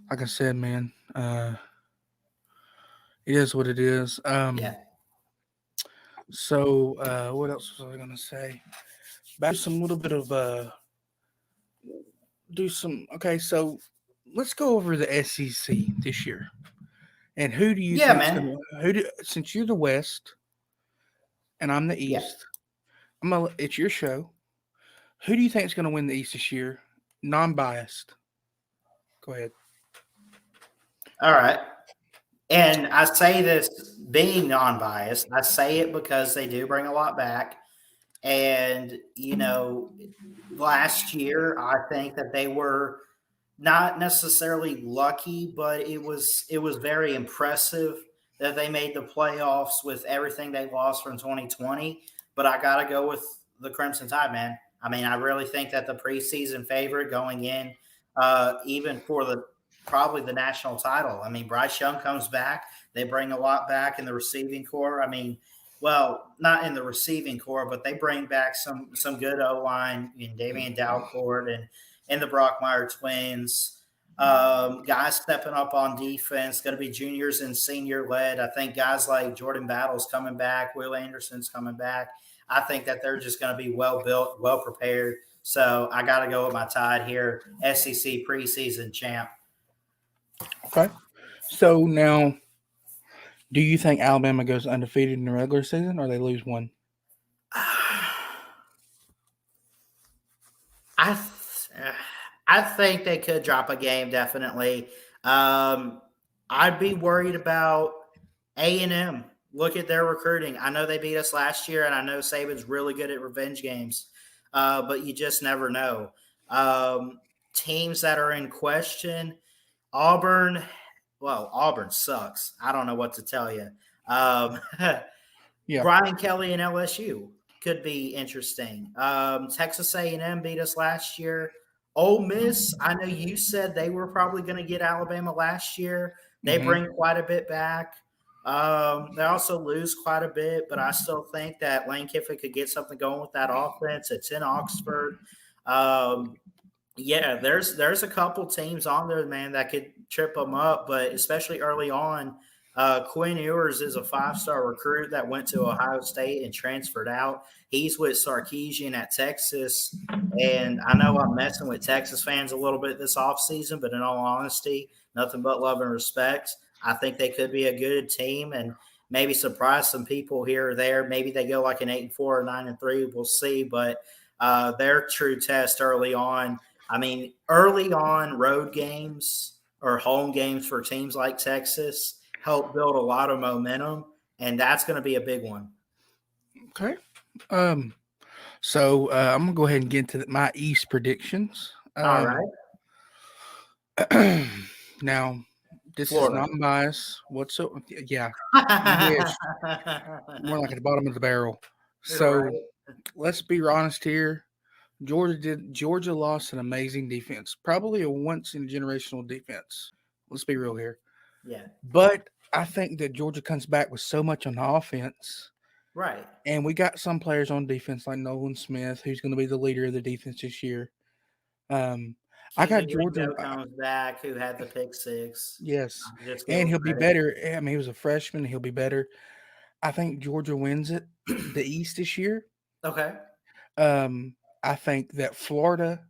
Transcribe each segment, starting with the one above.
like I said, man, it is what it is. Yeah. So what else was I gonna say? Back to some little bit of do some. Okay, so let's go over the SEC this year. And who do you Yeah, think's man. gonna who do since you're the West and I'm the Yeah. East? It's your show. Who do you think is gonna win the East this year? Non-biased. Go ahead. All right. And I say this being non-biased. I say it because they do bring a lot back. And, last year, I think that they were not necessarily lucky, but it was very impressive that they made the playoffs with everything they lost from 2020. But I got to go with the Crimson Tide, man. I mean, I really think that the preseason favorite going in, even for the probably the national title. I mean, Bryce Young comes back. They bring a lot back in the receiving core. I mean, well, not in the receiving core, but they bring back some good O line in Damian Dalcourt and the Brockmeyer twins. Guys stepping up on defense, going to be juniors and senior led. I think guys like Jordan Battle's coming back, Will Anderson's coming back. I think that they're just going to be well built, well prepared. So I got to go with my Tide here. SEC preseason champ. Okay. So now, do you think Alabama goes undefeated in the regular season, or they lose one? I th- I think they could drop a game definitely. I'd be worried about A&M. Look at their recruiting. I know they beat us last year, and I know Saban's really good at revenge games, but you just never know. Teams that are in question, Auburn. Well, Auburn sucks. I don't know what to tell you. Um, Yeah. Brian Kelly and LSU could be interesting. Texas A&M beat us last year. Ole Miss, I know you said they were probably going to get Alabama last year. They Mm-hmm. bring quite a bit back. They also lose quite a bit, but I still think that Lane Kiffin could get something going with that offense. It's in Oxford. Um, yeah, there's a couple teams on there, man, that could trip them up, but especially early on, Quinn Ewers is a five-star recruit that went to Ohio State and transferred out. He's with Sarkisian at Texas, and I know I'm messing with Texas fans a little bit this offseason, but in all honesty, nothing but love and respect. I think they could be a good team and maybe surprise some people here or there. Maybe they go like an 8-4 or 9-3. We'll see, but their true test early on. I mean, early on, road games or home games for teams like Texas help build a lot of momentum, and that's going to be a big one. Okay. Um. So I'm gonna go ahead and get into my East predictions. All right, Now, this is Florida. not bias whatsoever. Yeah, you wish. More like at the bottom of the barrel. So Right. let's be honest here. Georgia lost an amazing defense, probably a once in a generational defense. Let's be real here. Yeah. But I think that Georgia comes back with so much on the offense, Right. and we got some players on defense like Nolan Smith, who's going to be the leader of the defense this year. Um, I got Kelee Georgia. Ringo comes back, who had the pick six. Yes, I'll just give and him he'll be credit. better. I mean, he was a freshman. He'll be better. I think Georgia wins it, the East this year. Okay. Um, I think that Florida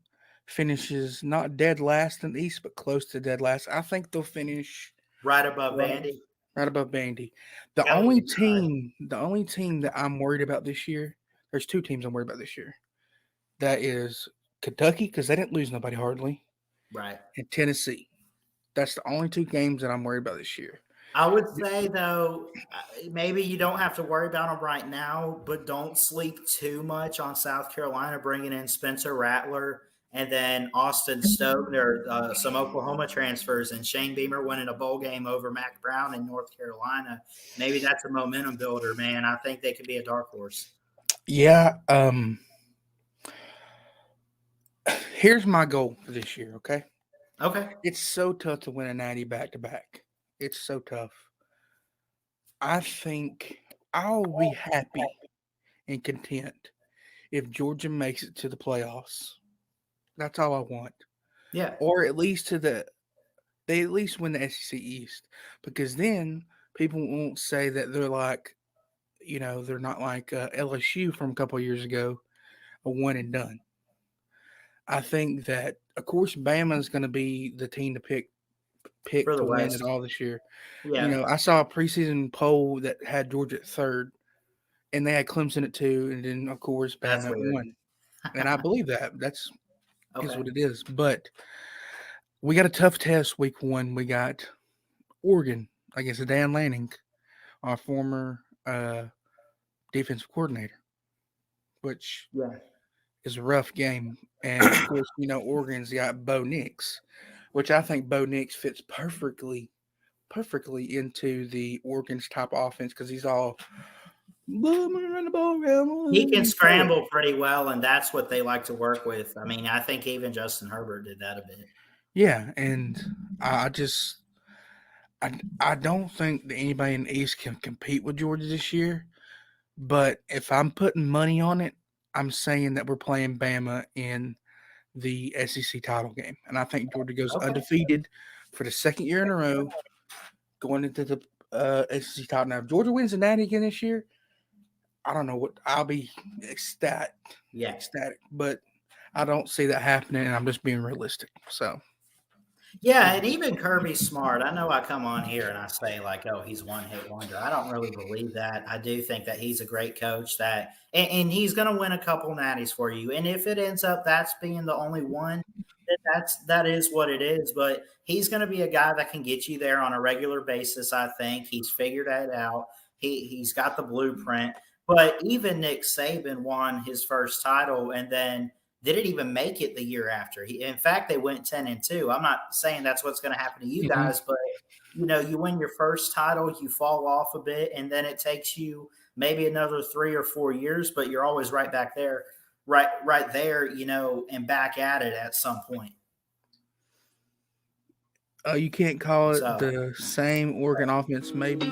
finishes not dead last in the East, but close to dead last. I think they'll finish Right above right, Vandy. right above Bandy. The That would only be nice. team, the only team that I'm worried about this year, there's two teams I'm worried about this year. That is Kentucky because they didn't lose nobody hardly, Right. and Tennessee. That's the only two games that I'm worried about this year. I would say though, maybe you don't have to worry about them right now, but don't sleep too much on South Carolina bringing in Spencer Rattler and then Austin Stone or some Oklahoma transfers and Shane Beamer winning a bowl game over Mac Brown in North Carolina. Maybe that's a momentum builder, man. I think they could be a dark horse. Yeah. Here's my goal for this year. Okay, Okay. it's so tough to win a 90 back to back. It's so tough. I think I'll be happy and content if Georgia makes it to the playoffs. That's all I want, Yeah. or at least to the they at least win the SEC East, because then people won't say that they're like, they're not like LSU from a couple of years ago, a one and done. I think that, of course, Bama is going to be the team to pick for the to win it West. all this year. Yeah, I saw a preseason poll that had Georgia at third, and they had Clemson at two, and then of course that's Bama at weird. one. And I believe that is Okay. what it is. But we got a tough test week one. We got Oregon against Dan Lanning, our former defensive coordinator, which Yeah. is a rough game. And of course, Oregon's got Bo Nix, which I think Bo Nix fits perfectly into the Oregon's top offense because he's all run the ball He can around. scramble pretty well, and that's what they like to work with. I mean, I think even Justin Herbert did that a bit. Yeah, and I just I don't think that anybody in the East can compete with Georgia this year. But if I'm putting money on it, I'm saying that we're playing Bama in the SEC title game, and I think Georgia goes Okay. undefeated for the second year in a row, going into the SEC title. Now, if Georgia wins the Natty again this year, I don't know what I'll be Yeah. ecstatic, but I don't see that happening, and I'm just being realistic. So, Yeah, and even Kirby's smart. I know I come on here and I say like, "Oh, he's one hit wonder." I don't really believe that. I do think that he's a great coach and he's going to win a couple natties for you. And if it ends up that's being the only one, then that is what it is. But he's going to be a guy that can get you there on a regular basis. I think he's figured that out. He's got the blueprint. But even Nick Saban won his first title, and then didn't even make it the year after. In fact, they went 10-2. I'm not saying that's what's going to happen to you mhm. guys, but you win your first title, you fall off a bit, and then it takes you maybe another 3 or 4 years, but you're always right back there, right there, and back at it at some point. You can't call it So the same Oregon offense, maybe,